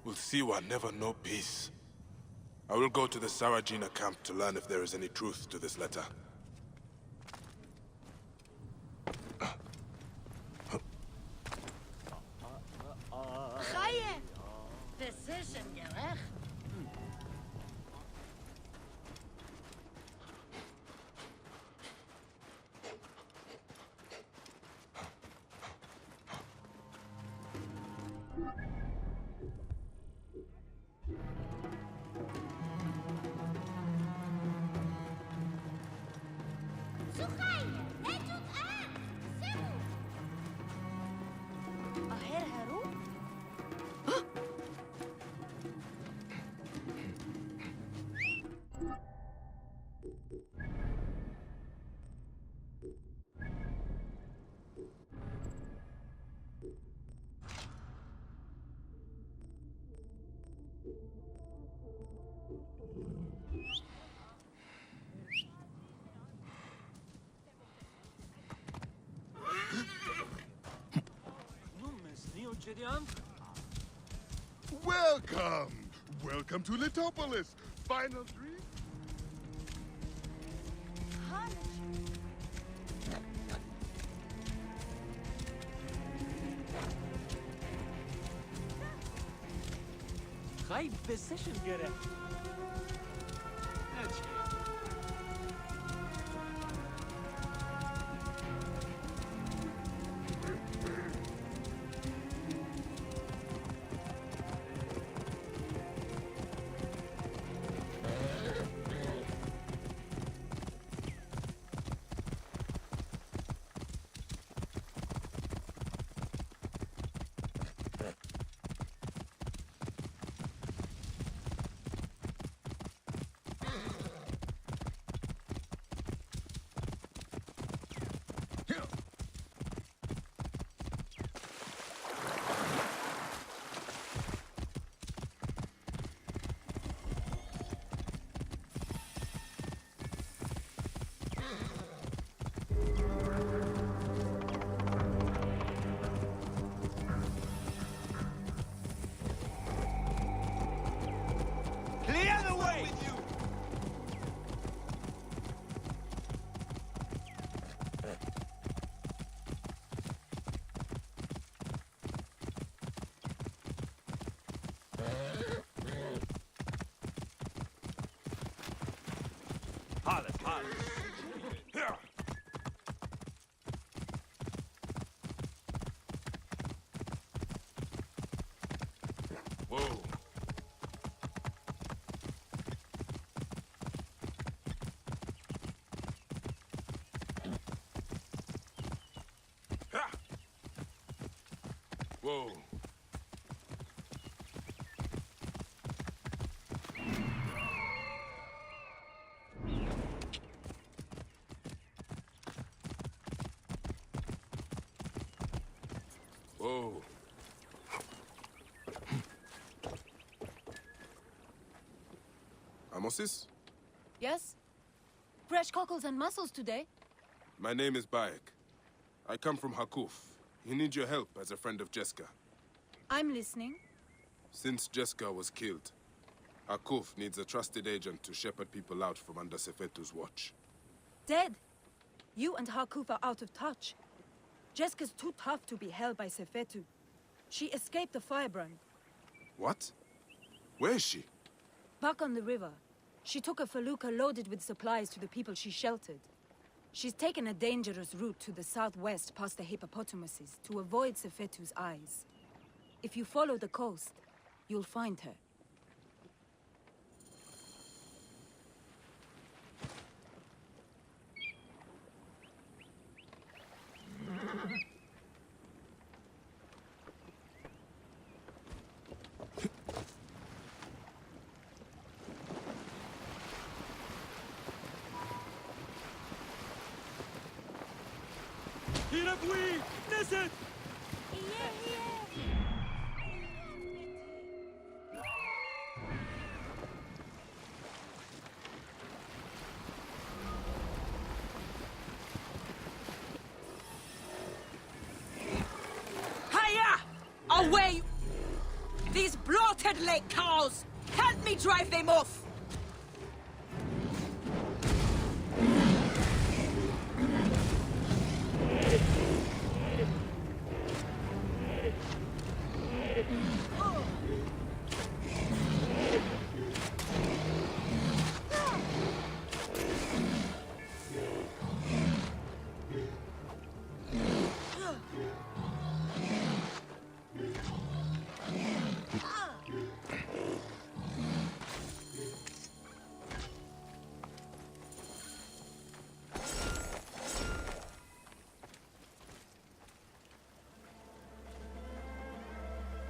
Will Siwa never know peace? I will go to the Sarajina camp to learn if there is any truth to this letter. Hyena! Decision, gerecht. Welcome! Welcome to Litopolis! Final dream? Right position, get it. Whoa. Whoa. Whoa. Amosis? Yes? Fresh cockles and mussels today? My name is Bayek. I come from Hakuf. He needs your help as a friend of Jeska. I'm listening. Since Jeska was killed, Hakuf needs a trusted agent to shepherd people out from under Sefetu's watch. Dead? You and Hakuf are out of touch. Jeska's too tough to be held by Sefetu. She escaped the firebrand. What? Where is she? Back on the river. She took a felucca loaded with supplies to the people she sheltered. She's taken a dangerous route to the southwest past the hippopotamuses to avoid Sefetu's eyes. If you follow the coast, you'll find her. like cows! Help me drive them off!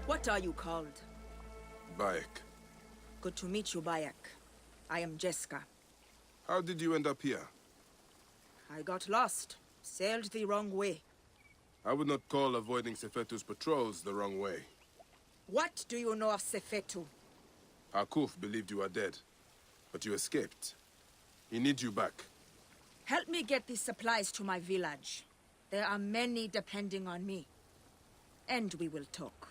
What are you called? Bayek. Good to meet you, Bayek. I am Jeska. How did you end up here? I got lost. Sailed the wrong way. I would not call avoiding Sefetu's patrols the wrong way. What do you know of Sefetu? Akuf believed you were dead, but you escaped. He needs you back. Help me get these supplies to my village. There are many depending on me. And we will talk.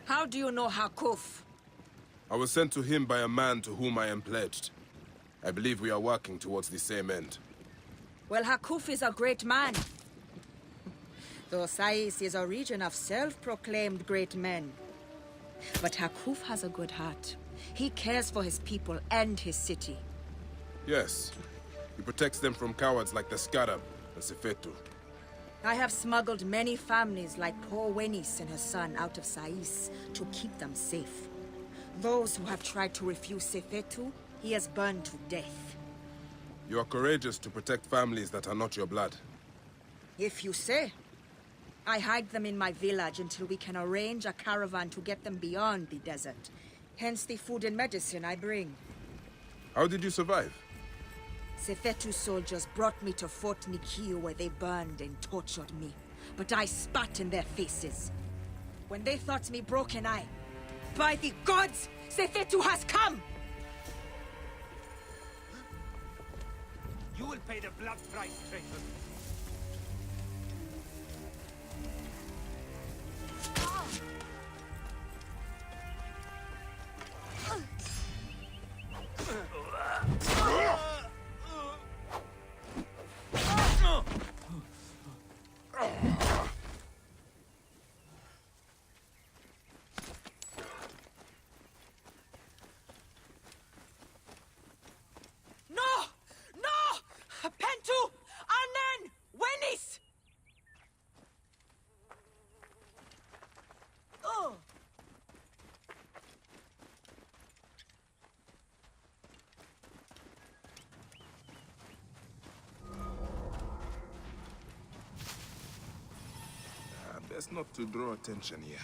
How do you know Hakuf? I was sent to him by a man to whom I am pledged. I believe we are working towards the same end. Well, Hakuf is a great man. Though Sais is a region of self-proclaimed great men. But Hakuf has a good heart. He cares for his people and his city. Yes. He protects them from cowards like the Scarab and Sefetu. I have smuggled many families like poor Wenis and her son out of Sais to keep them safe. Those who have tried to refuse Sefetu, he has burned to death. You are courageous to protect families that are not your blood. If you say. I hide them in my village until we can arrange a caravan to get them beyond the desert. Hence the food and medicine I bring. How did you survive? Sefetu soldiers brought me to Fort Nikiu where they burned and tortured me. But I spat in their faces. When they thought me broken, by the gods, Sefetu has come! You will pay the blood price, traitor. Best not to draw attention here.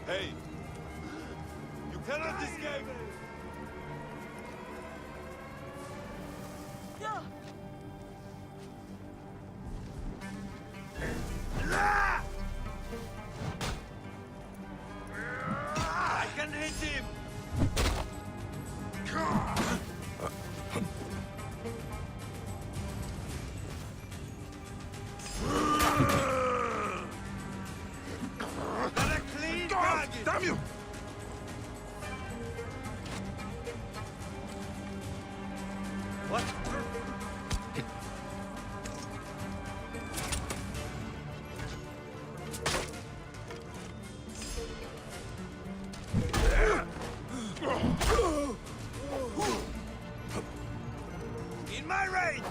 Hey! You cannot escape! I can hit him! Got a clean target! Damn you! What? In my range!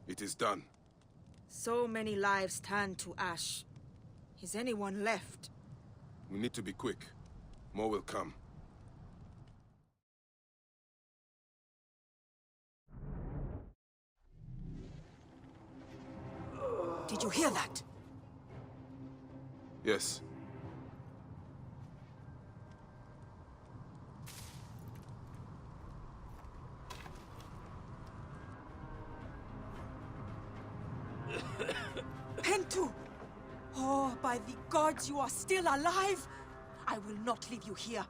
It is done. So many lives turned to ash. Is anyone left? We need to be quick. More will come. Did you hear that? Yes. Pentu! Oh, by the gods, you are still alive! I will not leave you here.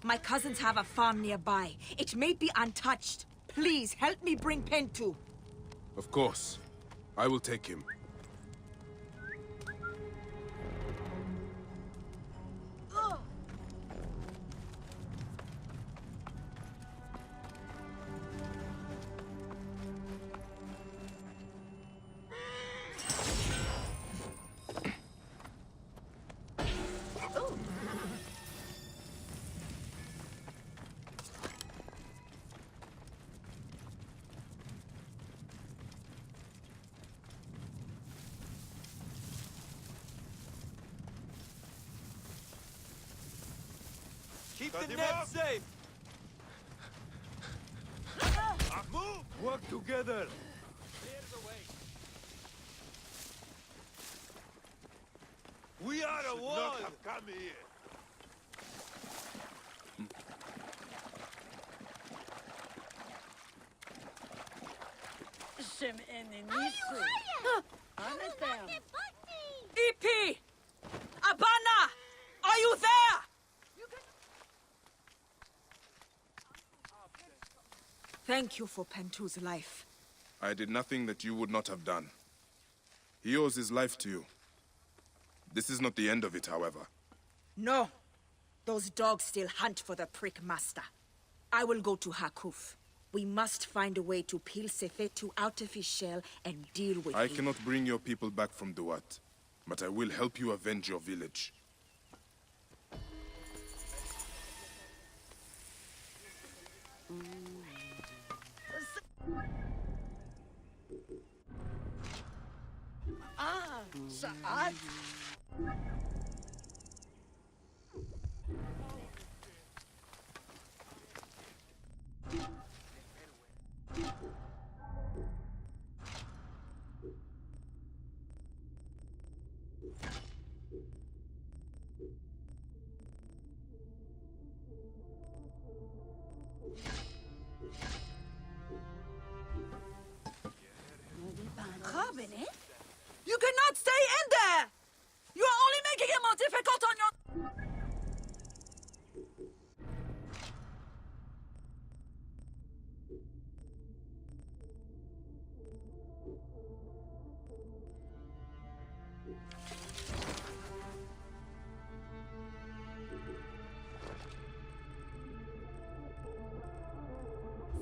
My cousins have a farm nearby. It may be untouched. Please, help me bring Pentu. Of course. I will take him. Keep the net safe! Move! Work together! Clear the way! We are a wall! Not have come here. Some enemies. Understand? EP! Abana! Are you there? Thank you for Pentu's life. I did nothing that you would not have done. He owes his life to you. This is not the end of it, however. No. Those dogs still hunt for the prick master. I will go to Hakuf. We must find a way to peel Sefetu out of his shell and deal with him. I cannot bring your people back from Duat, but I will help you avenge your village. Saad? Cabinet? You cannot stay in there! You are only making it more difficult on your...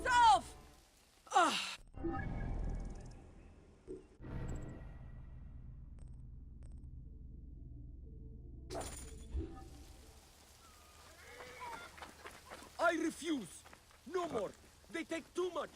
Self! I refuse! No more! They take too much!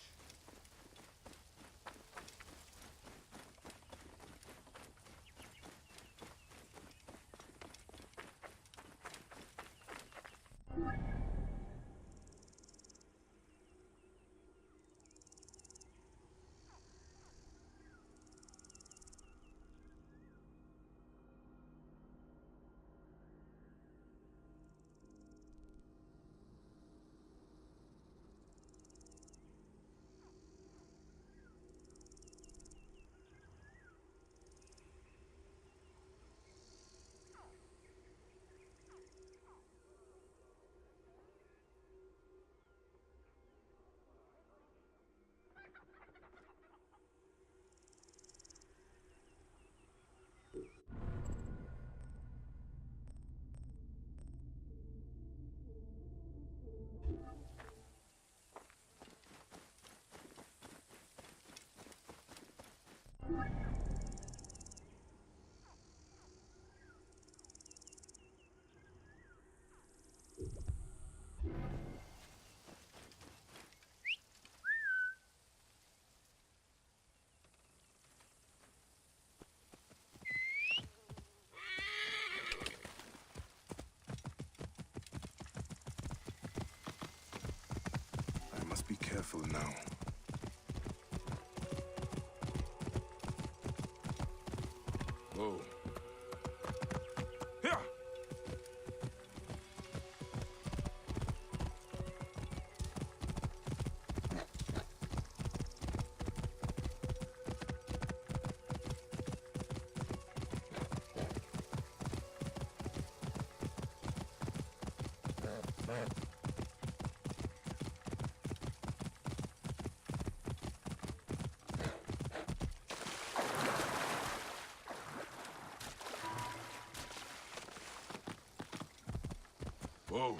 I must be careful now. Whoa. Here! go.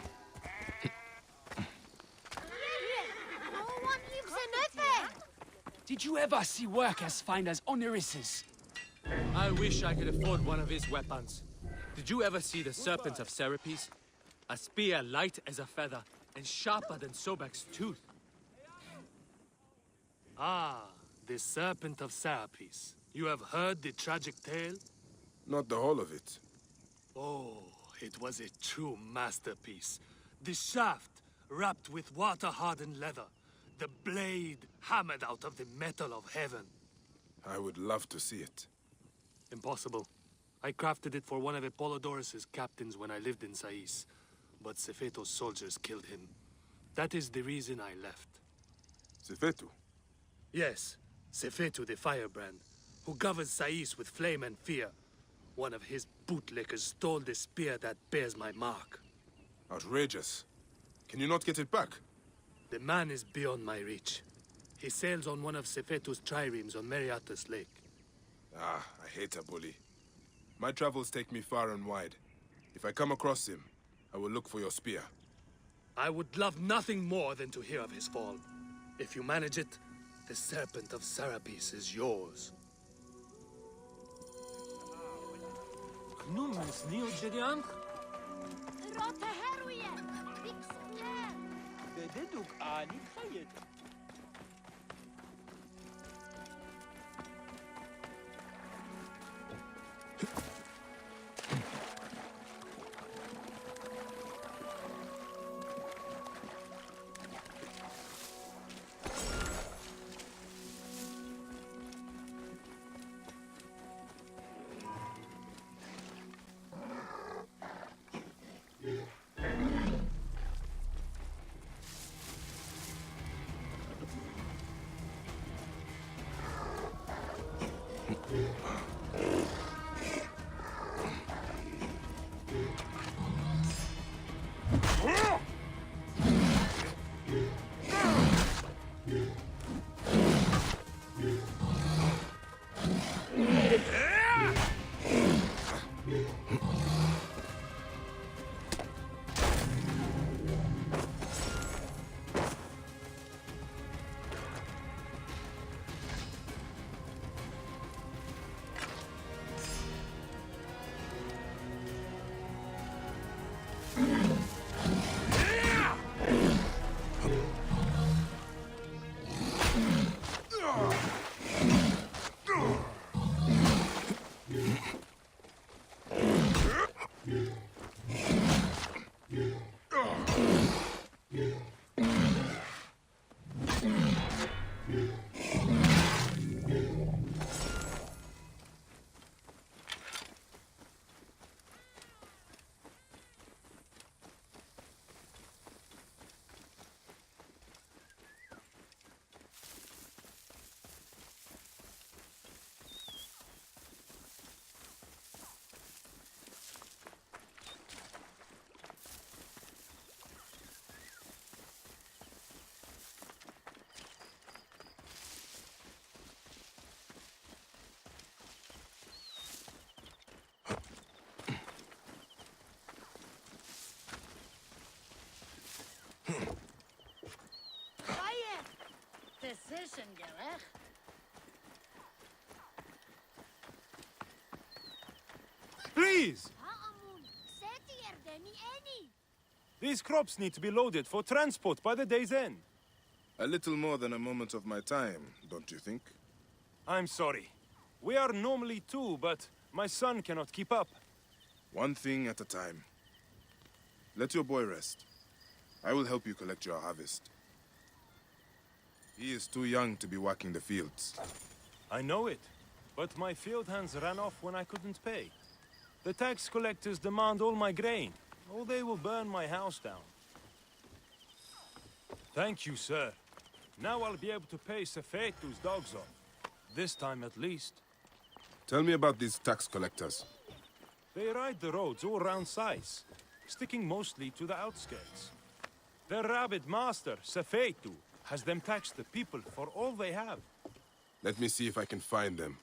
No one lives in it. Did you ever see work as fine as Oniris's? I wish I could afford one of his weapons. Did you ever see the Serpent of Serapis? A spear light as a feather and sharper than Sobek's tooth. Ah, the Serpent of Serapis. You have heard the tragic tale? Not the whole of it. Oh, it was a true masterpiece. The shaft wrapped with water-hardened leather. The blade hammered out of the metal of heaven. I would love to see it. Impossible. I crafted it for one of Apollodorus' captains when I lived in Sais. But Sefeto's soldiers killed him. That is the reason I left. Sefetu? Yes, Sefetu the Firebrand, who governs Sais with flame and fear. One of his bootlickers stole the spear that bears my mark. Outrageous. Can you not get it back? The man is beyond my reach. He sails on one of Sefetu's triremes on Meriatus Lake. Ah, I hate a bully. My travels take me far and wide. If I come across him, I will look for your spear. I would love nothing more than to hear of his fall. If you manage it, the Serpent of Serapis is yours. Decision, gerech? Please! These crops need to be loaded for transport by the day's end. A little more than a moment of my time, don't you think? I'm sorry. We are normally two, but my son cannot keep up. One thing at a time. Let your boy rest. I will help you collect your harvest. He is too young to be working the fields. I know it, but my field hands ran off when I couldn't pay. The tax collectors demand all my grain, or they will burn my house down. Thank you, sir. Now I'll be able to pay Sefetu's dogs off. This time at least. Tell me about these tax collectors. They ride the roads all around Sais, sticking mostly to the outskirts. Their rabid master, Sefetu, has them tax the people for all they have. Let me see if I can find them,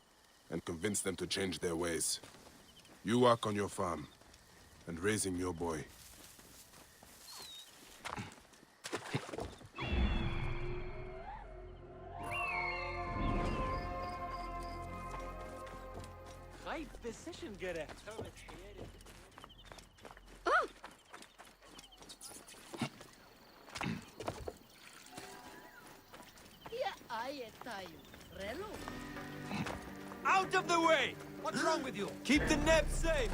and convince them to change their ways. You work on your farm, and raise him your boy. right decision, gerecht. Yeah, I tell you. Relu. Out of the way! What's wrong with you? Keep the neb safe!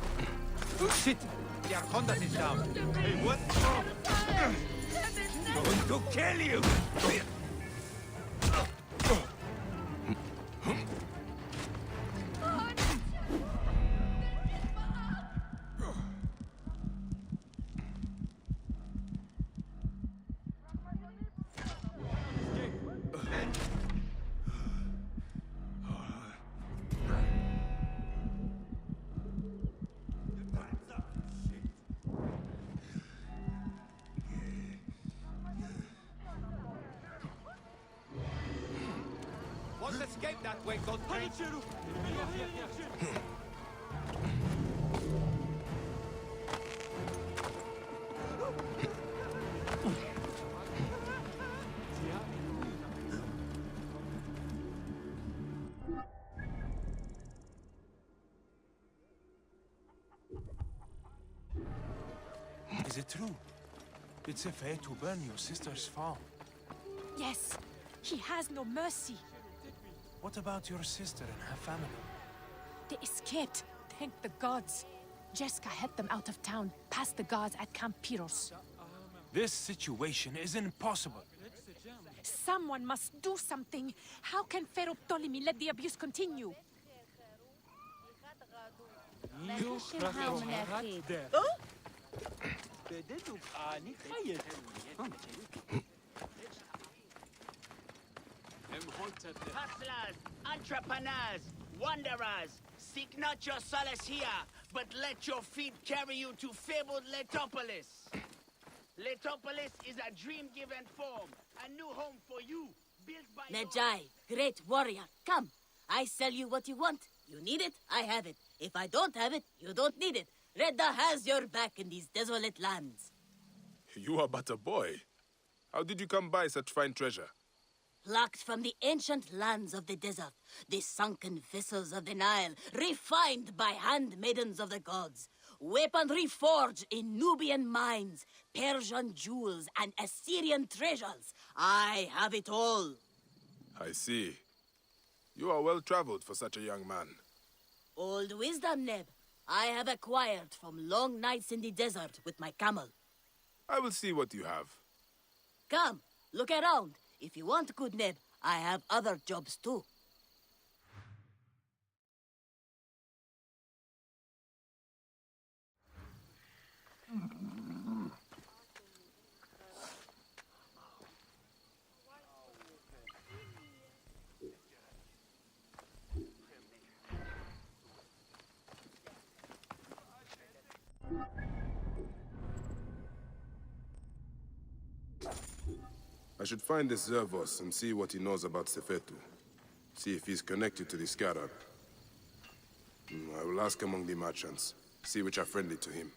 Oh, shit! The Arcondas is down. Hey, what's wrong? Going to kill you! Won't escape that way, Gold Crane. Is it true? Did Sefetu burn your sister's farm? Yes, he has no mercy. What about your sister and her family? They escaped, thank the gods. Jessica helped them out of town, past the guards at Camp Pyros. This situation is impossible. Someone must do something. How can Pharaoh Ptolemy let the abuse continue? Hustlers, entrepreneurs, wanderers, seek not your solace here, but let your feet carry you to fabled Letopolis. Letopolis is a dream-given form, a new home for you, built by Medjay, great warrior, come. I sell you what you want. You need it, I have it. If I don't have it, you don't need it. Redda has your back in these desolate lands. You are but a boy. How did you come by such fine treasure? Plucked from the ancient lands of the desert, the sunken vessels of the Nile, refined by handmaidens of the gods, weaponry forged in Nubian mines, Persian jewels, and Assyrian treasures. I have it all. I see. You are well-traveled for such a young man. Old wisdom, Neb. I have acquired from long nights in the desert with my camel. I will see what you have. Come, look around. If you want good Neb, I have other jobs too. I should find this Zervos and see what he knows about Sefetu. See if he's connected to the Scarab. I will ask among the merchants, see which are friendly to him.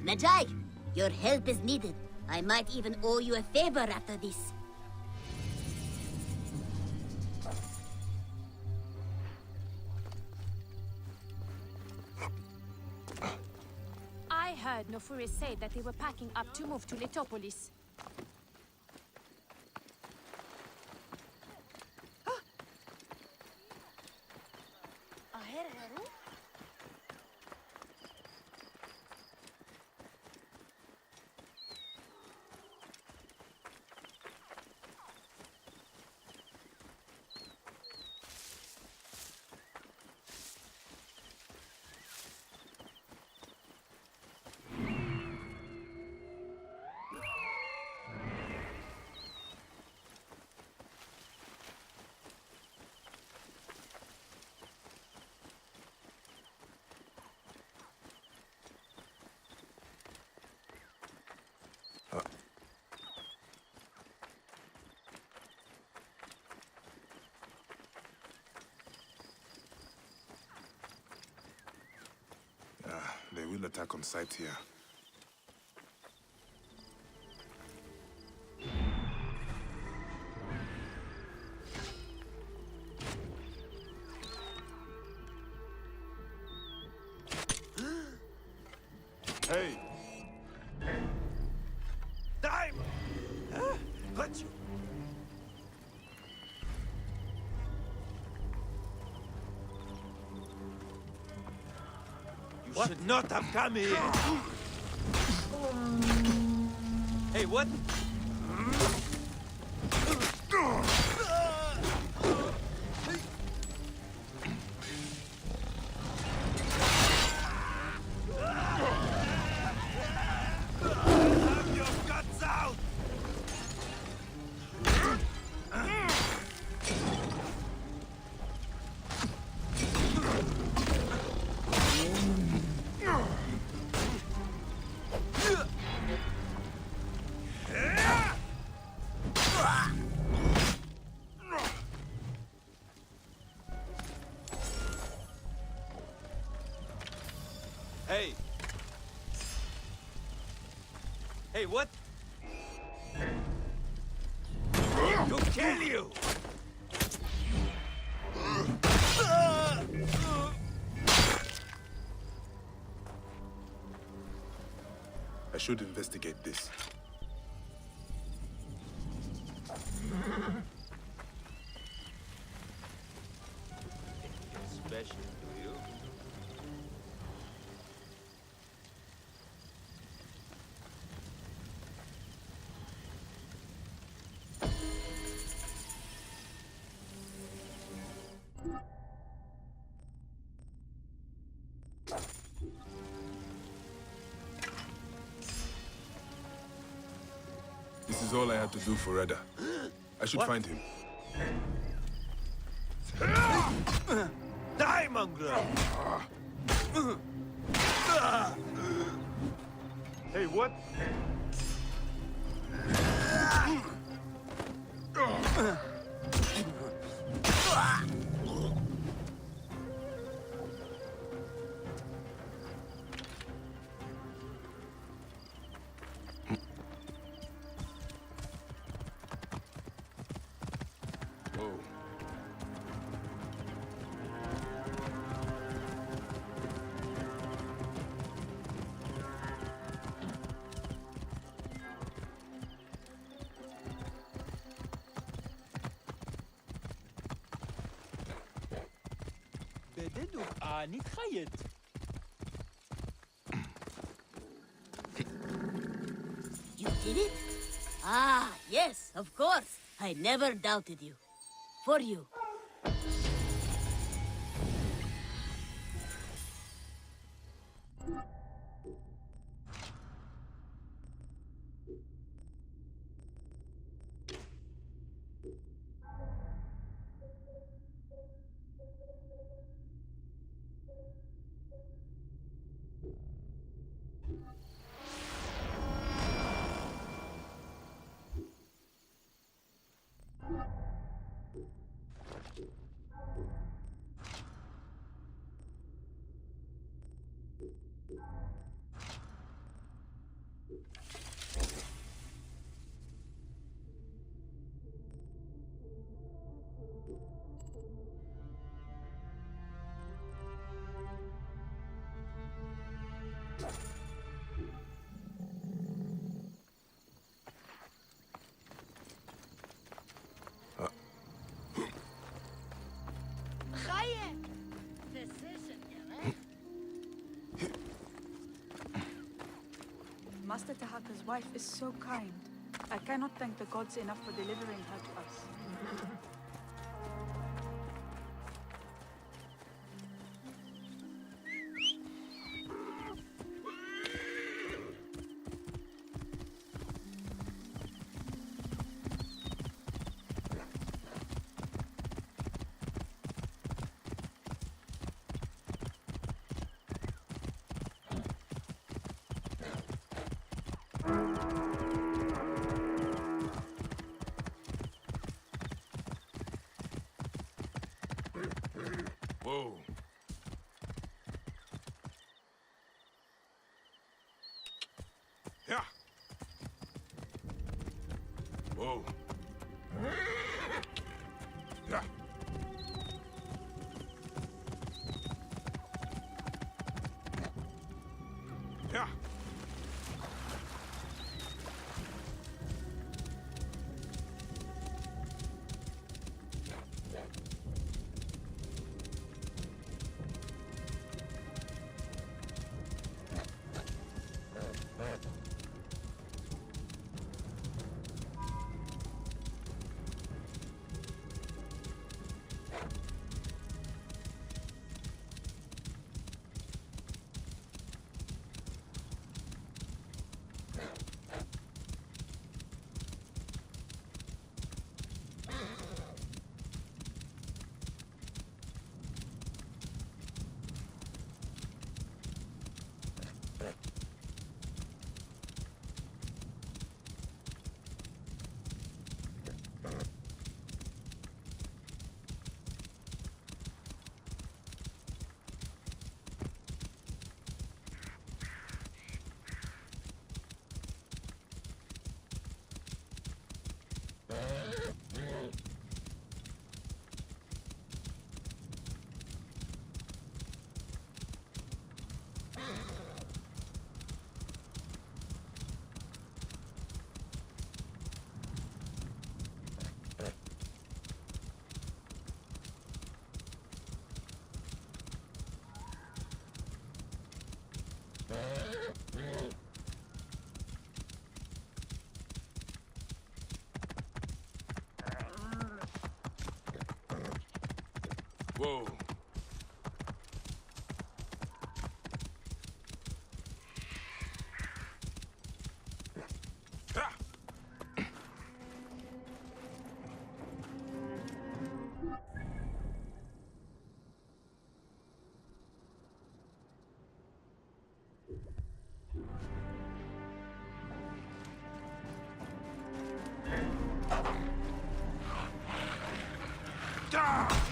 Najai, your help is needed. I might even owe you a favor after this. I heard Nofuri say that they were packing up to move to Letopolis. an attack on sight here. Hey! Diamond! Huh? Got you! You should not have come here! Hey, what? Hey! Hey, what? To kill you! I should investigate this. Anything special, do you? This is all I had to do for Edda. I should find him. Die, mongrel! Hey, what? Whoa. بددوا نتخيط. You did it? Ah, yes, of course. I never doubted you. For you. Master Tahaka's wife is so kind. I cannot thank the gods enough for delivering her to us. Whoa. Whoa. Yeah. Yeah. Whoa. Ah!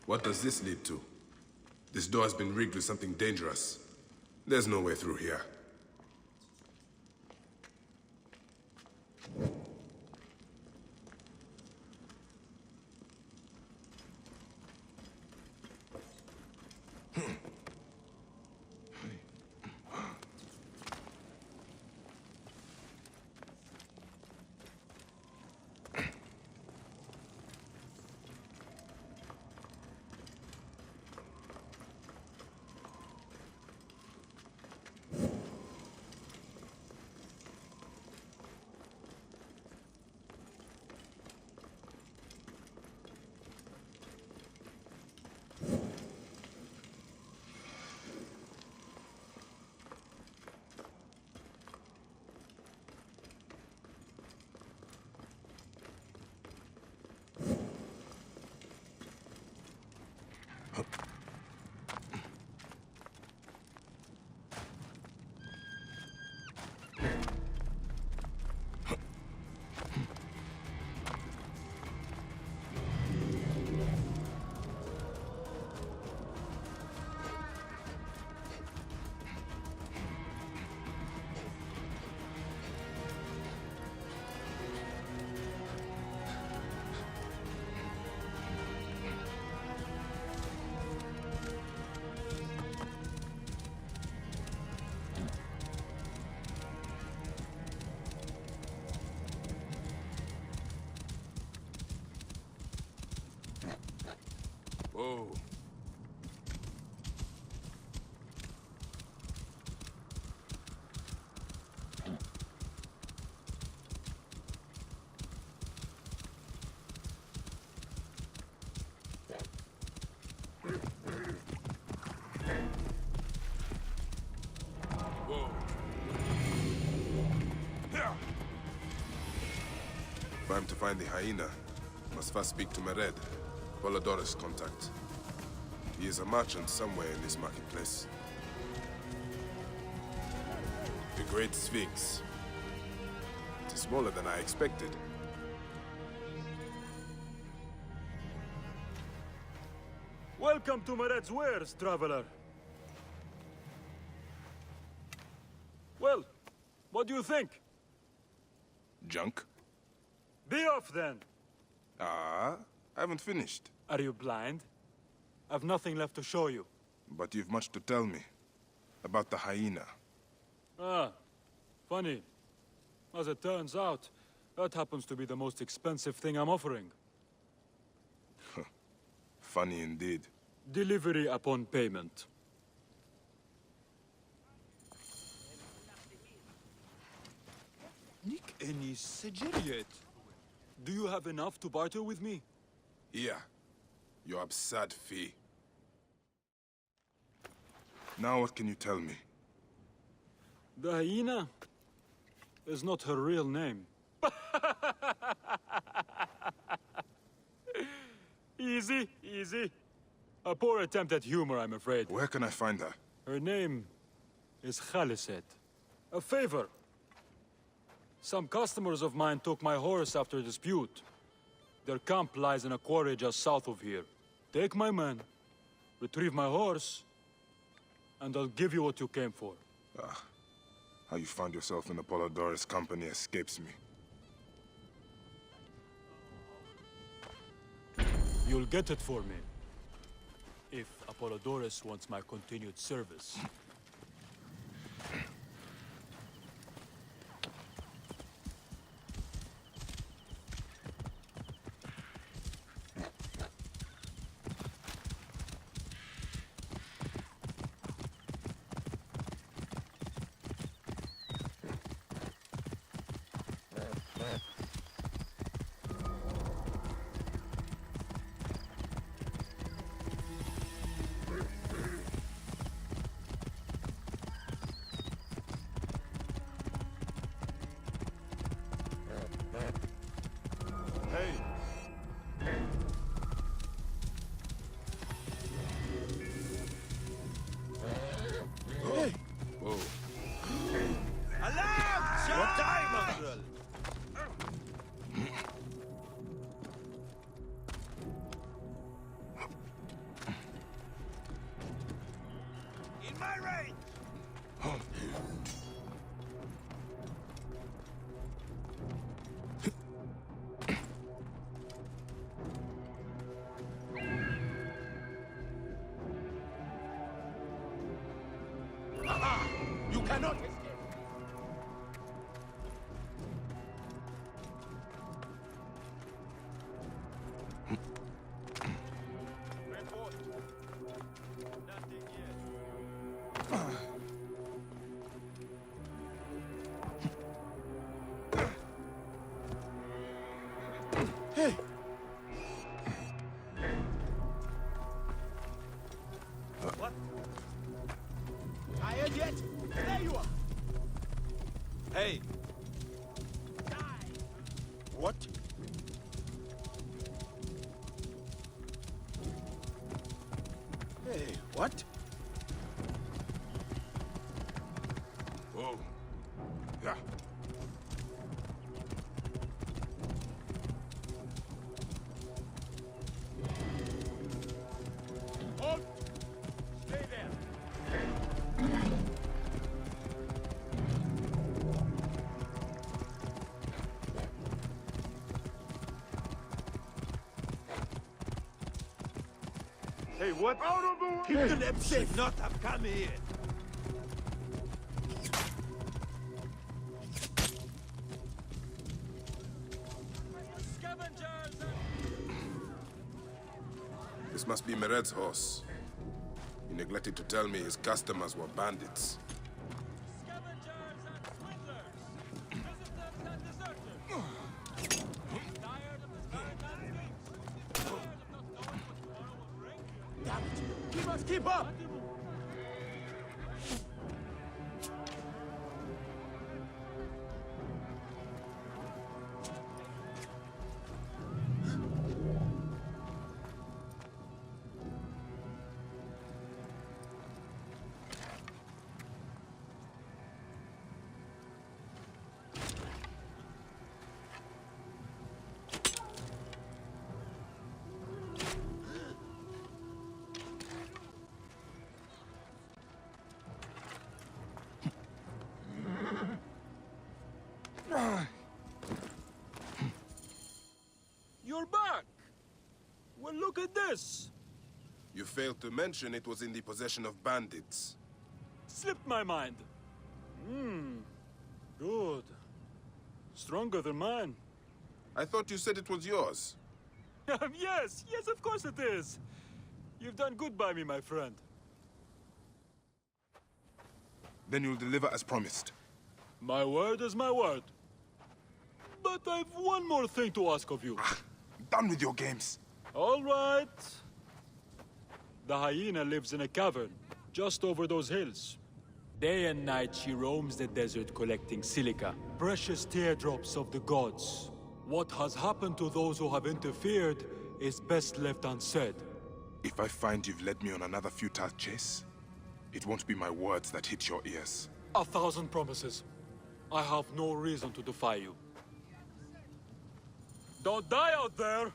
What does this lead to? This door has been rigged with something dangerous. There's no way through here. I'm to find the Hyena, must first speak to Mered, Polydorus' contact. He is a merchant somewhere in this marketplace. The Great Sphinx. It is smaller than I expected. Welcome to Mered's wares, traveler. Well, what do you think? Junk? Be off then! I haven't finished. Are you blind? I've nothing left to show you. But you've much to tell me. About the Hyena. Ah, funny. As it turns out, that happens to be the most expensive thing I'm offering. Funny indeed. Delivery upon payment. Nick any Sigiriate. Do you have enough to barter with me? Here. Your absurd fee. Now what can you tell me? The Hyena is not her real name. Easy, easy. A poor attempt at humor, I'm afraid. Where can I find her? Her name is Khaliset. A favor. Some customers of mine took my horse after a dispute. Their camp lies in a quarry just south of here. Take my man, retrieve my horse, and I'll give you what you came for. How you found yourself in Apollodorus' company escapes me. You'll get it for me. If Apollodorus wants my continued service. You cannot escape! Hey! What? Tired yet? There you are! Hey! What? Hey, what? Whoa. Yeah. Halt! Stay there! Hey, what? Out of the way! Keep the neb safe, not have come here! This must be Mered's horse. He neglected to tell me his customers were bandits. We must keep up! You're back! Well, look at this! You failed to mention it was in the possession of bandits. Slipped my mind. Good. Stronger than mine. I thought you said it was yours. Yes, of course it is. You've done good by me, my friend. Then you'll deliver as promised. My word is my word. But I've one more thing to ask of you. Done with your games. All right. The Hyena lives in a cavern, just over those hills. Day and night she roams the desert collecting silica, precious teardrops of the gods. What has happened to those who have interfered is best left unsaid. If I find you've led me on another futile chase, it won't be my words that hit your ears. 1,000 promises. I have no reason to defy you. Don't die out there!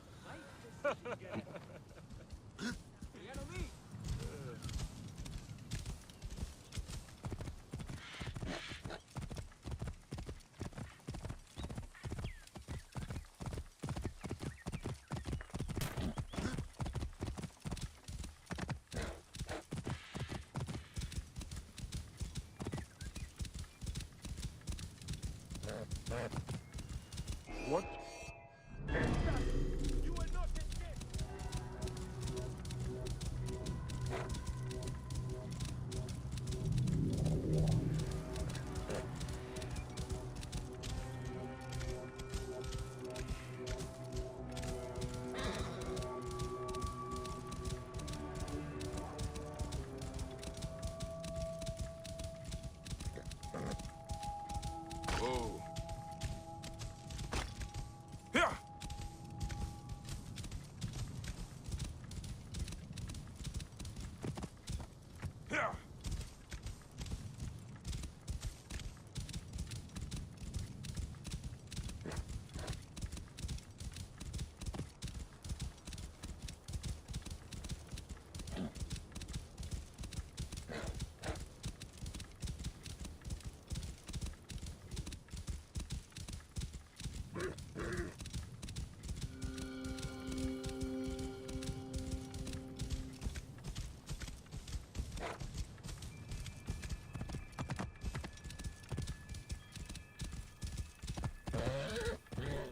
What? You will not escape! Whoa. Here! Here!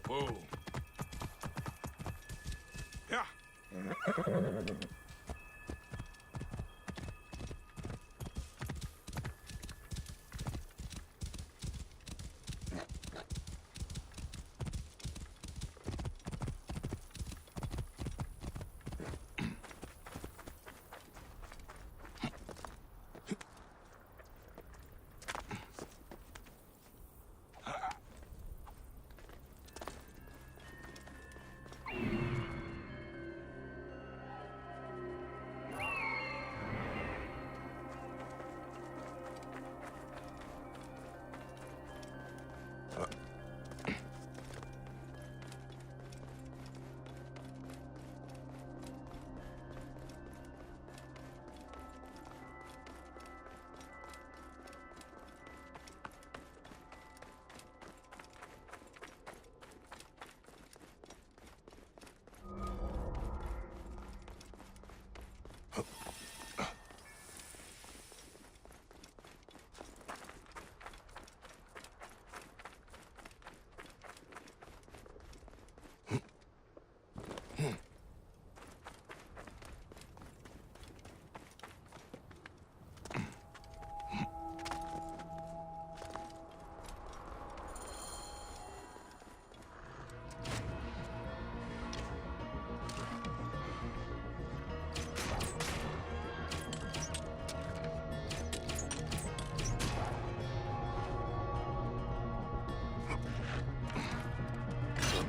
Whoa. Yeah.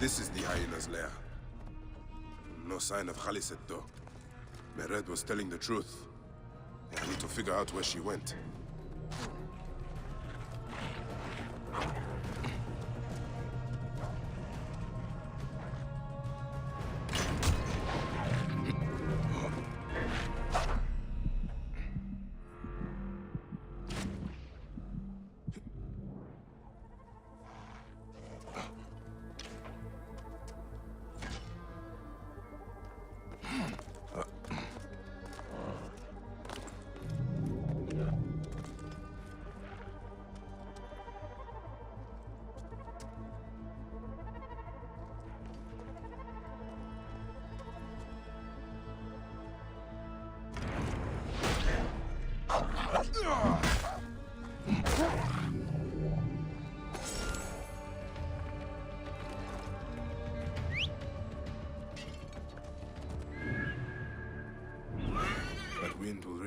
This is the Hyena's lair. No sign of Khaliset, though. Mirage was telling the truth. I need to figure out where she went.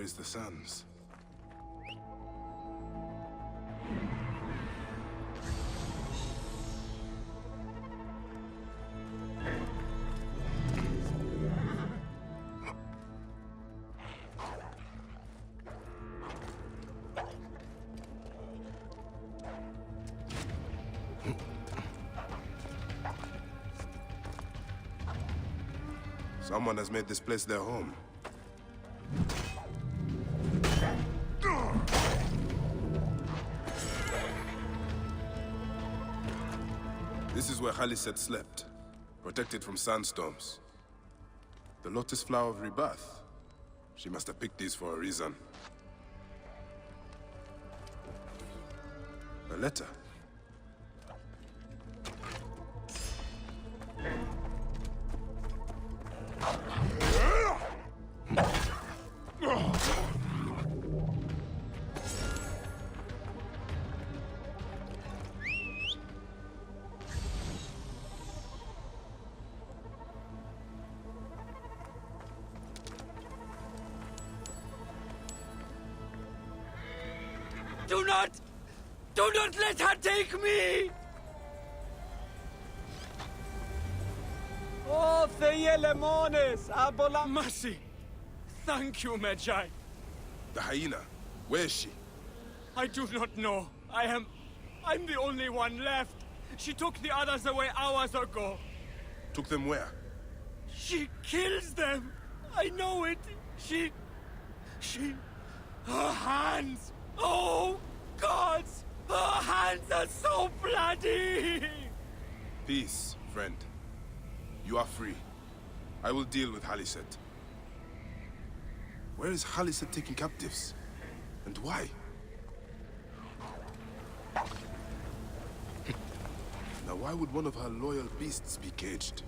raise the sons. Someone has made this place their home. This is where Khaliset slept, protected from sandstorms. The lotus flower of rebirth. She must have picked these for a reason. A letter. Do not let her take me! Oh, Theyelemones, Abola. Mercy! Thank you, Magi. The hyena. Where is she? I do not know. I'm the only one left. She took the others away hours ago. Took them where? She kills them. I know it. She... Her hands. Oh, gods! Her hands are so bloody! Peace, friend. You are free. I will deal with Khaliset. Where is Khaliset taking captives? And why? Now why would one of her loyal beasts be caged?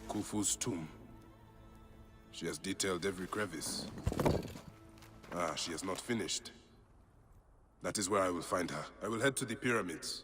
Khufu's tomb. She has detailed every crevice. Ah, she has not finished. That is where I will find her. I will head to the pyramids.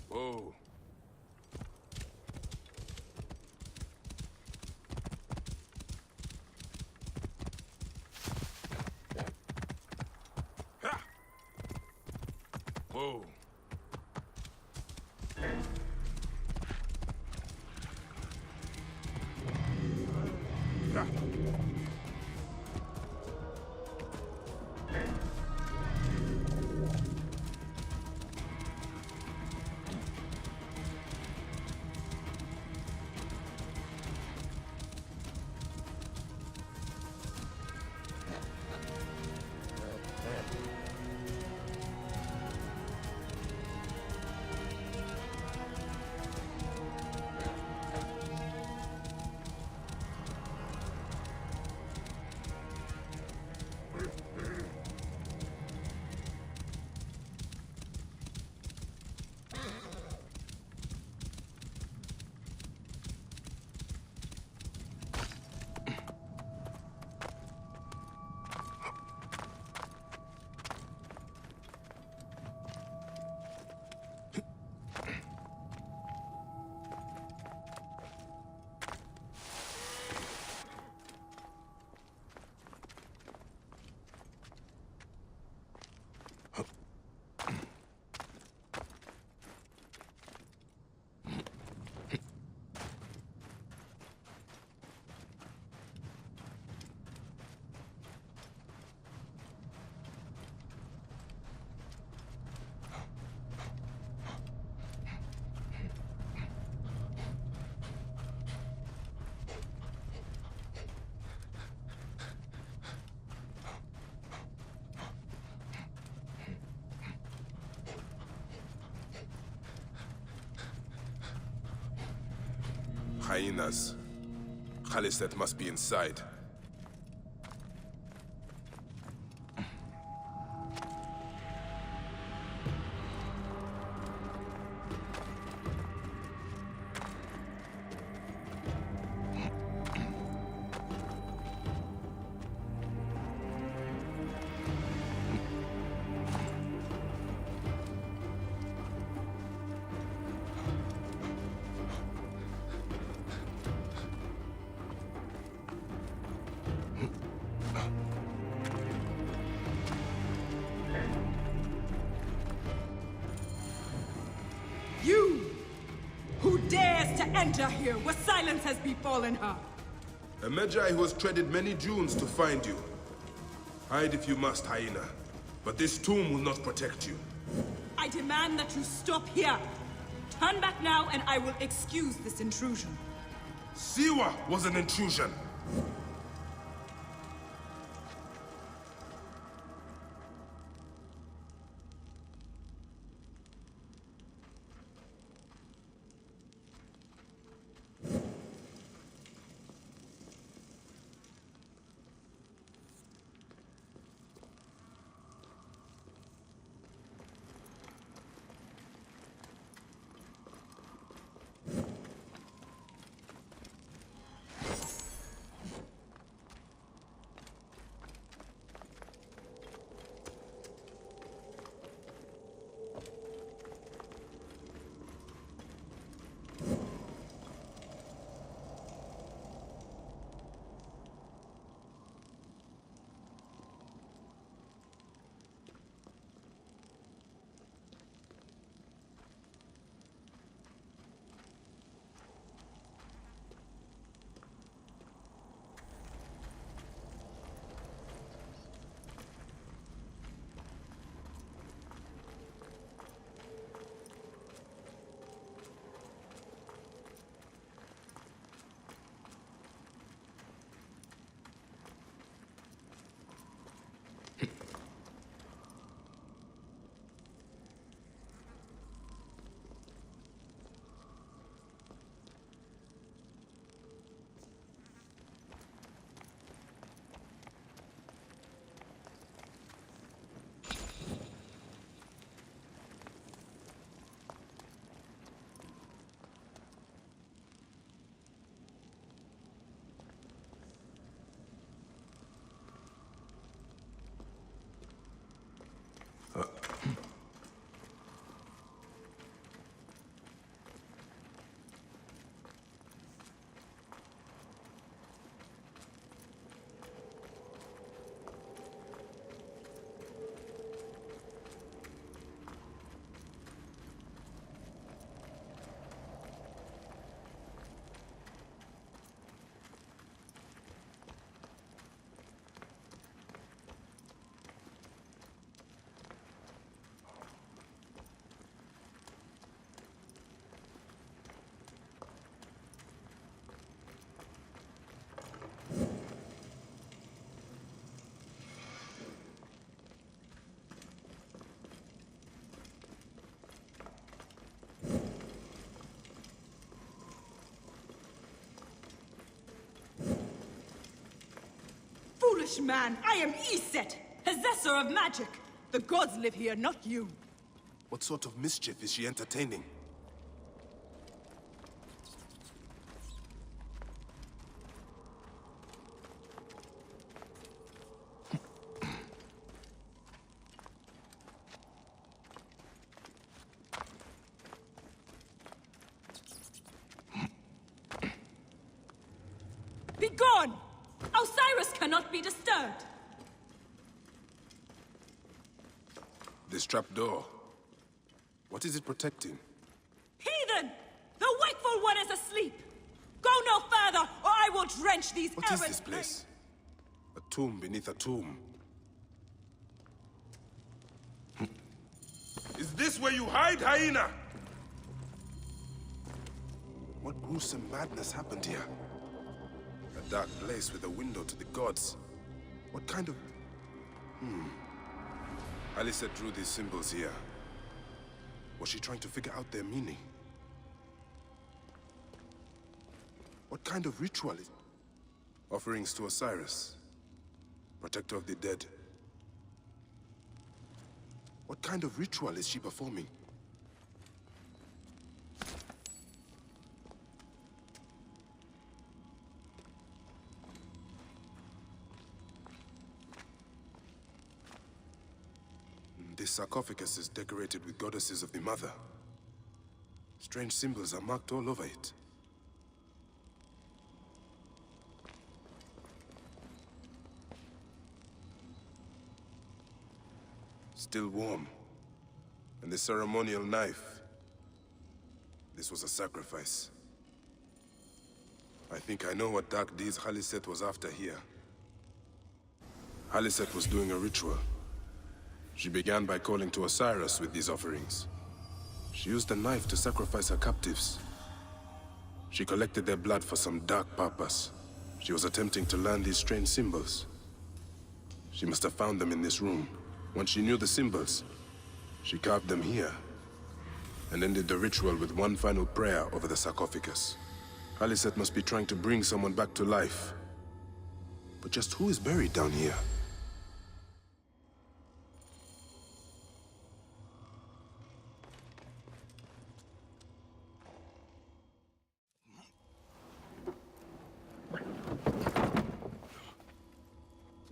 Whoa. Whoa. hyenas. Khaliset must be inside. You! Who dares to enter here where silence has befallen her? A Magi who has treaded many dunes to find you. Hide if you must, Hyena. But this tomb will not protect you. I demand that you stop here. Turn back now and I will excuse this intrusion. Siwa was an intrusion. Foolish man, I am Iset, possessor of magic. The gods live here, not you. What sort of mischief is she entertaining? Be gone! Osiris cannot be disturbed. This trapdoor. What is it protecting? Heathen! The wakeful one is asleep! Go no further, or I will drench these What is errant this place? A tomb beneath a tomb. Is this where you hide, Hyena? What gruesome madness happened here? A dark place with a window to the gods. What kind of... Alyssa drew these symbols here. Was she trying to figure out their meaning? What kind of ritual is... Offerings to Osiris, protector of the dead. What kind of ritual is she performing? This sarcophagus is decorated with goddesses of the Mother. Strange symbols are marked all over it. Still warm. And the ceremonial knife. This was a sacrifice. I think I know what dark deeds Haliset was after here. Haliset was doing a ritual. She began by calling to Osiris with these offerings. She used the knife to sacrifice her captives. She collected their blood for some dark purpose. She was attempting to learn these strange symbols. She must have found them in this room. Once she knew the symbols, she carved them here, and ended the ritual with one final prayer over the sarcophagus. Haliset must be trying to bring someone back to life. But just who is buried down here?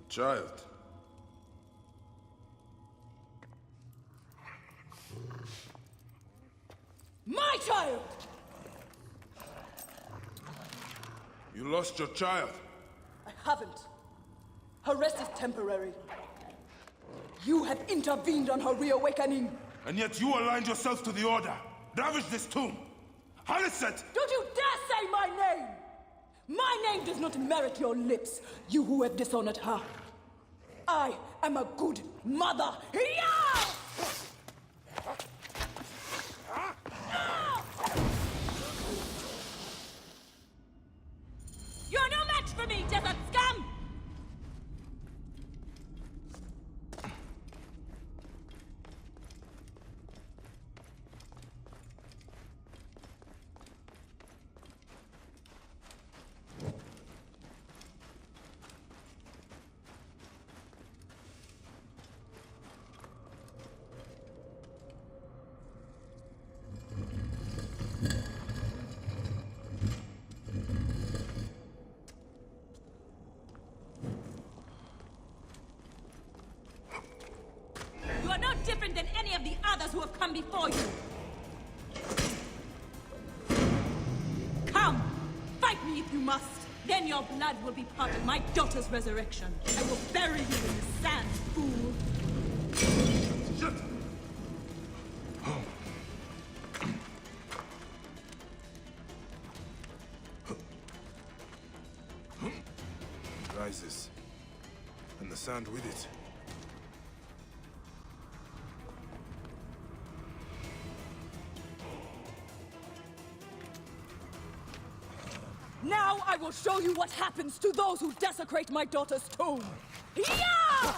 Child. My child! You lost your child. I haven't. Her rest is temporary. You have intervened on her reawakening. And yet you aligned yourself to the Order. Ravage this tomb. Haliset! Don't you dare say my name! My name does not merit your lips, you who have dishonored her. I am a good mother. Yeah! You're no match for me, desert scum! Different than any of the others who have come before you. Come, fight me if you must. Then your blood will be part of my daughter's resurrection. I will bury you in the sand, fool. Shit! It rises, and the sand with it. Now I will show you what happens to those who desecrate my daughter's tomb. Yeah!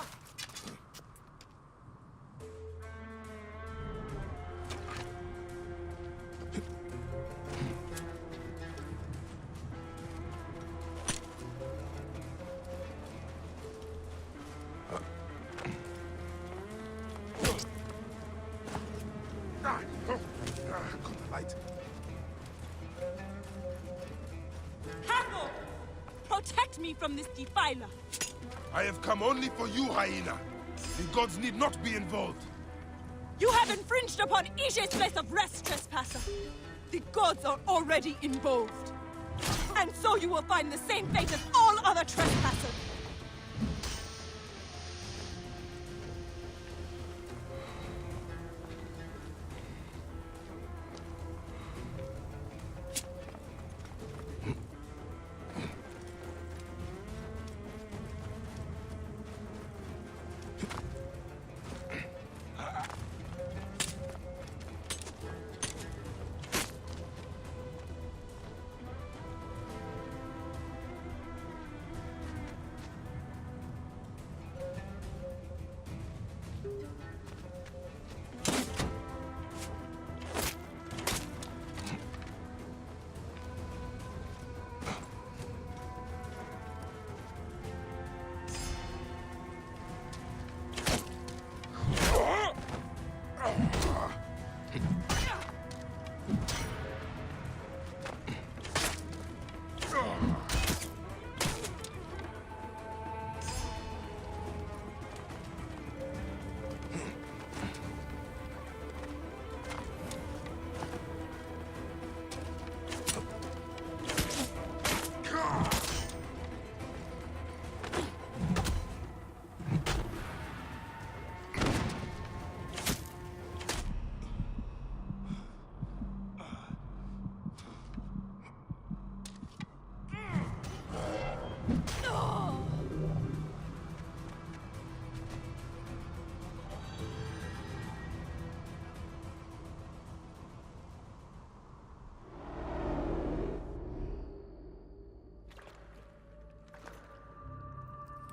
Protect me from this defiler. I have come only for you, Hyena. The gods need not be involved. You have infringed upon Ishe's place of rest, trespasser. The gods are already involved. And so you will find the same fate as all other trespassers.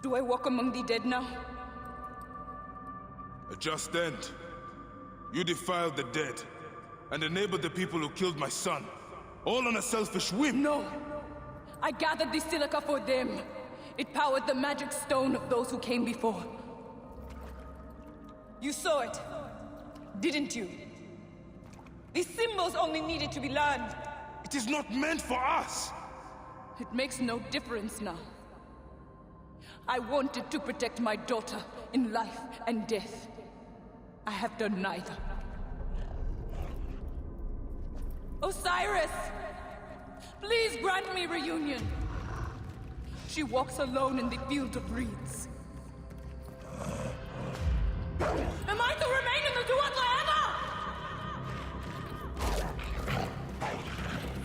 Do I walk among the dead now? A just end. You defiled the dead, and enabled the people who killed my son. All on a selfish whim! No! I gathered the silica for them. It powered the magic stone of those who came before. You saw it, didn't you? The symbols only needed to be learned. It is not meant for us! It makes no difference now. I wanted to protect my daughter in life and death. I have done neither. Osiris! Please grant me reunion. She walks alone in the field of reeds. Am I to remain in the Duat forever?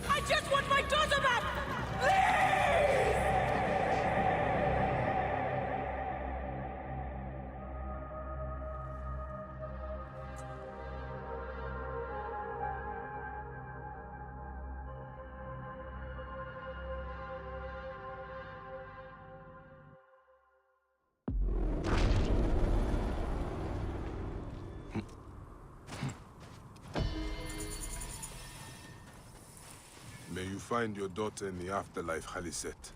I just want my daughter back! Please! May you find your daughter in the afterlife, Khaliset.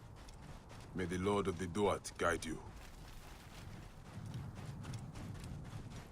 May the Lord of the Duat guide you.